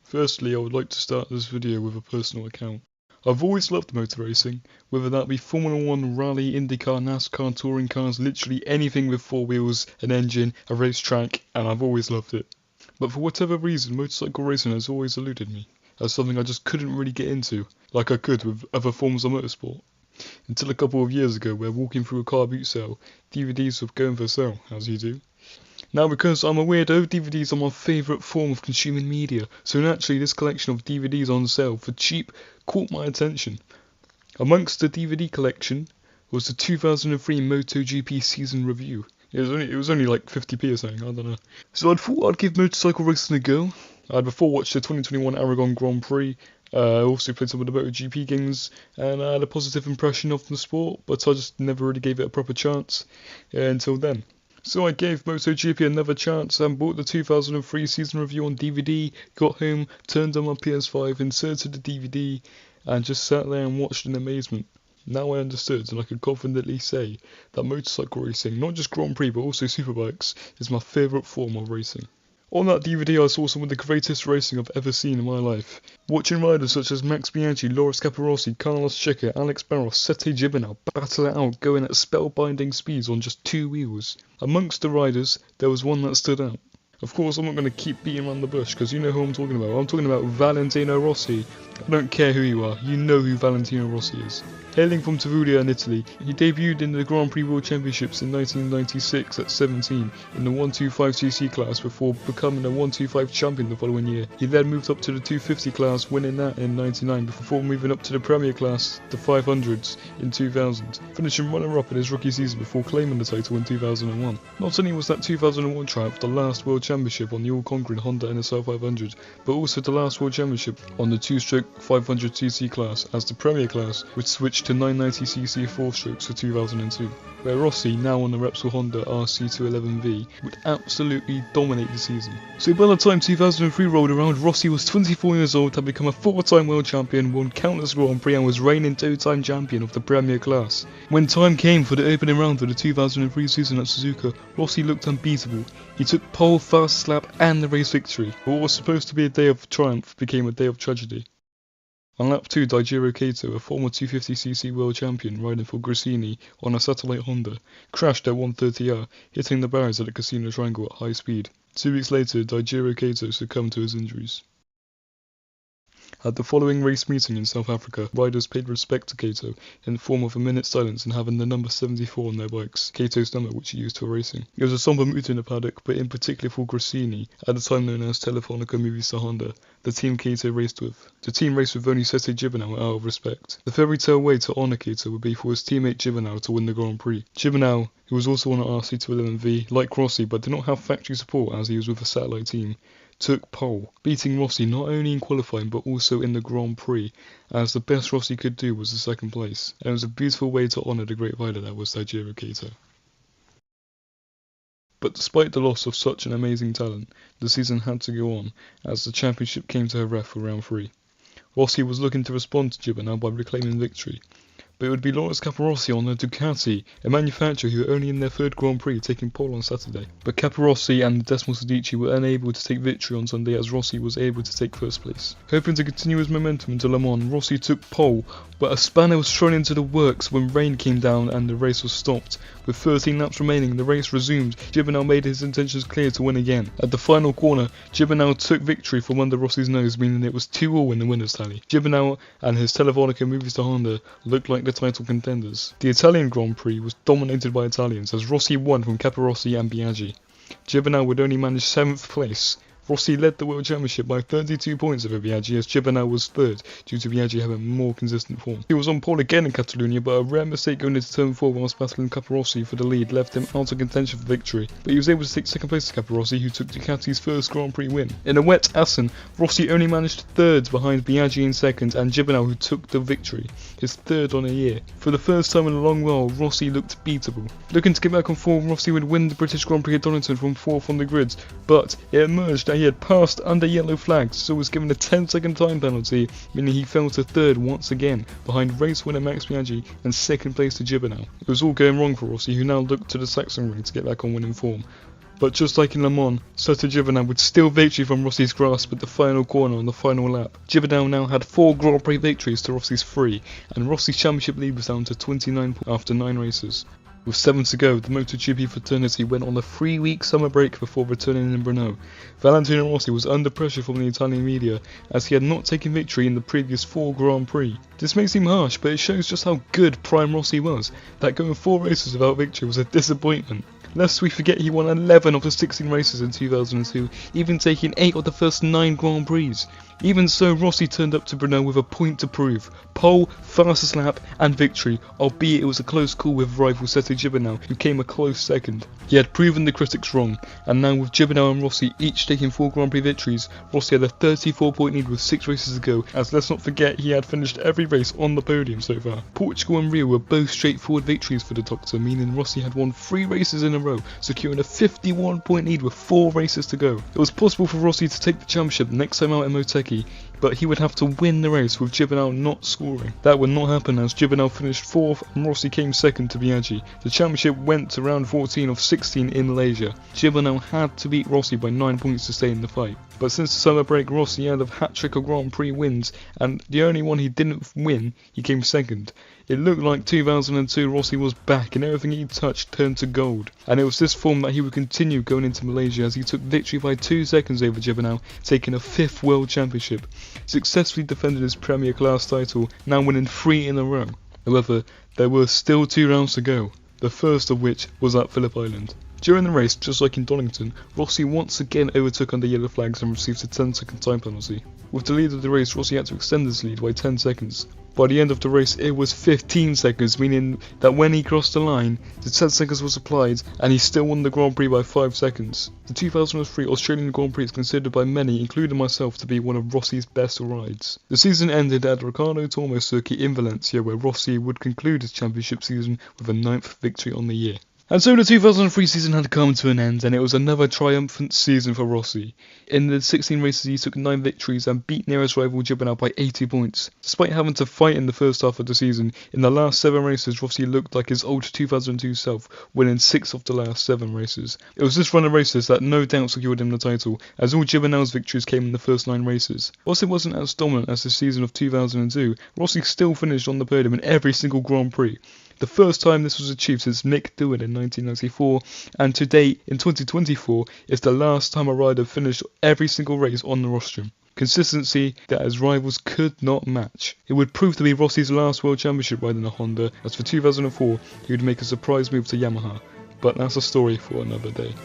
Firstly, I would like to start this video with a personal account. I've always loved motor racing, whether that be Formula 1, Rally, IndyCar, NASCAR, touring cars, literally anything with four wheels, an engine, a racetrack, and I've always loved it. But for whatever reason, motorcycle racing has always eluded me, as something I just couldn't really get into, like I could with other forms of motorsport. Until a couple of years ago, where walking through a car boot sale, DVDs were going for sale, as you do. Now, because I'm a weirdo, DVDs are my favourite form of consuming media, so naturally this collection of DVDs on sale for cheap caught my attention. Amongst the DVD collection was the 2003 MotoGP season review. It was only like 50p or something, I don't know. So I thought I'd give motorcycle racing a go. I'd before watched the 2021 Aragon Grand Prix. I also played some of the MotoGP games, and I had a positive impression of the sport, but I just never really gave it a proper chance until then. So I gave MotoGP another chance and bought the 2003 season review on DVD, got home, turned on my PS5, inserted the DVD, and just sat there and watched in amazement. Now I understood, and I can confidently say that motorcycle racing, not just Grand Prix but also superbikes, is my favourite form of racing. On that DVD I saw some of the greatest racing I've ever seen in my life. Watching riders such as Max Biaggi, Loris Capirossi, Carlos Checa, Alex Barros, Sete Gibernau battle it out going at spellbinding speeds on just two wheels. Amongst the riders, there was one that stood out. Of course, I'm not going to keep beating around the bush, because you know who I'm talking about. I'm talking about Valentino Rossi. I don't care who you are, you know who Valentino Rossi is. Hailing from Tavullia in Italy, he debuted in the Grand Prix World Championships in 1996 at 17 in the 125cc class before becoming a 125 champion the following year. He then moved up to the 250 class, winning that in 99 before moving up to the Premier class, the 500s, in 2000, finishing runner-up in his rookie season before claiming the title in 2001. Not only was that 2001 triumph the last World Championship on the all-conquering Honda NSR 500, but also the last World Championship on the 2-stroke 500cc class, as the Premier class would switch to 990cc 4-strokes for 2002, where Rossi, now on the Repsol Honda RC211V, would absolutely dominate the season. So by the time 2003 rolled around, Rossi was 24 years old, had become a 4-time world champion, won countless Grand Prix and was reigning 2-time champion of the Premier class. When time came for the opening round of the 2003 season at Suzuka, Rossi looked unbeatable. He took pole, fast lap and the race victory. What was supposed to be a day of triumph became a day of tragedy. On lap 2, Daijiro Kato, a former 250cc world champion riding for Gresini on a satellite Honda, crashed at 130R, hitting the barriers at the Casino Triangle at high speed. 2 weeks later, Daijiro Kato succumbed to his injuries. At the following race meeting in South Africa, riders paid respect to Kato in the form of a minute's silence and having the number 74 on their bikes, Kato's number which he used for racing. It was a somber mood in the paddock, but in particular for Gresini, at the time known as Telefonica Movistar Honda, the team Kato raced with. The team raced with only Sete Gibernau out of respect. The fairy tale way to honour Kato would be for his teammate Gibernau to win the Grand Prix. Gibernau, who was also on an RC211V, like Rossi but did not have factory support as he was with a satellite team, took pole, beating Rossi not only in qualifying but also in the Grand Prix, as the best Rossi could do was the second place, and it was a beautiful way to honour the great rider that was Daijiro Kato. But despite the loss of such an amazing talent, the season had to go on, as the championship came to a ref for round 3. Rossi was looking to respond to Gibernau by reclaiming victory, but it would be Loris Capirossi on the Ducati, a manufacturer who were only in their 3rd Grand Prix, taking pole on Saturday. But Capirossi and Decimo Sedici were unable to take victory on Sunday, as Rossi was able to take 1st place. Hoping to continue his momentum into Le Mans, Rossi took pole, but a spanner was thrown into the works when rain came down and the race was stopped. With 13 laps remaining, the race resumed. Gibernau made his intentions clear to win again. At the final corner, Gibernau took victory from under Rossi's nose, meaning it was 2-2 in the winners' tally. Gibernau and his Telefonica Movistar Honda looked like the title contenders. The Italian Grand Prix was dominated by Italians, as Rossi won from Capirossi and Biaggi. Gibernau would only manage 7th place. Rossi led the World Championship by 32 points over Biaggi, as Gibernau was 3rd, due to Biaggi having more consistent form. He was on pole again in Catalonia, but a rare mistake going into turn 4 whilst battling Capirossi for the lead left him out of contention for victory, but he was able to take 2nd place to Capirossi, who took Ducati's 1st Grand Prix win. In a wet Assen, Rossi only managed 3rd behind Biaggi in 2nd and Gibernau, who took the victory, his 3rd on a year. For the first time in a long while, Rossi looked beatable. Looking to get back on form, Rossi would win the British Grand Prix at Donington from 4th on the grids, but it emerged that he had passed under yellow flags, so was given a 10-second time penalty, meaning he fell to 3rd once again, behind race winner Max Biaggi and 2nd place to Gibernau. It was all going wrong for Rossi, who now looked to the Saxon ring to get back on winning form. But just like in Le Mans, Sergio Gibernau would steal victory from Rossi's grasp at the final corner on the final lap. Gibernau now had 4 Grand Prix victories to Rossi's 3, and Rossi's championship lead was down to 29 points after 9 races. With 7 to go, the MotoGP fraternity went on a 3-week summer break before returning in Brno. Valentino Rossi was under pressure from the Italian media as he had not taken victory in the previous 4 Grand Prix. This may seem harsh, but it shows just how good Prime Rossi was, that going 4 races without victory was a disappointment. Lest we forget he won 11 of the 16 races in 2002, even taking 8 of the first 9 Grand Prix. Even so, Rossi turned up to Brno with a point to prove. Pole, fastest lap and victory, albeit it was a close call with rival Sergio Gibernau, who came a close second. He had proven the critics wrong, and now with Gibernau and Rossi each taking 4 Grand Prix victories, Rossi had a 34-point lead with 6 races to go, as let's not forget he had finished every race on the podium so far. Portugal and Rio were both straightforward victories for the Doctor, meaning Rossi had won 3 races in a row, securing a 51-point lead with 4 races to go. It was possible for Rossi to take the championship next time out in Motegi, but he would have to win the race with Gibernau not scoring. That would not happen as Gibernau finished 4th and Rossi came 2nd to Biaggi. The championship went to round 14 of 16 in Malaysia. Gibernau had to beat Rossi by 9 points to stay in the fight. But since the summer break, Rossi had a hat-trick of Grand Prix wins, and the only one he didn't win, he came 2nd. It looked like 2002 Rossi was back and everything he touched turned to gold. And it was this form that he would continue going into Malaysia as he took victory by 2 seconds over Gibernau, taking a 5th World Championship. Successfully defended his Premier Class title, now winning 3 in a row. However, there were still 2 rounds to go, the first of which was at Phillip Island. During the race, just like in Donington, Rossi once again overtook under yellow flags and received a 10-second time penalty. With the lead of the race, Rossi had to extend his lead by 10 seconds. By the end of the race, it was 15 seconds, meaning that when he crossed the line, the 10 seconds was applied and he still won the Grand Prix by 5 seconds. The 2003 Australian Grand Prix is considered by many, including myself, to be one of Rossi's best rides. The season ended at the Ricardo Tormo circuit in Valencia, where Rossi would conclude his championship season with a 9th victory on the year. And so the 2003 season had come to an end, and it was another triumphant season for Rossi. In the 16 races he took 9 victories and beat nearest rival Gibernau by 80 points. Despite having to fight in the first half of the season, in the last 7 races Rossi looked like his old 2002 self, winning 6 of the last 7 races. It was this run of races that no doubt secured him the title, as all Gibernau's victories came in the first 9 races. Whilst it wasn't as dominant as the season of 2002, Rossi still finished on the podium in every single Grand Prix. The first time this was achieved since Mick Doohan in 1994, and to date, in 2024, is the last time a rider finished every single race on the rostrum. Consistency that his rivals could not match. It would prove to be Rossi's last World Championship ride in a Honda, as for 2004, he would make a surprise move to Yamaha. But that's a story for another day.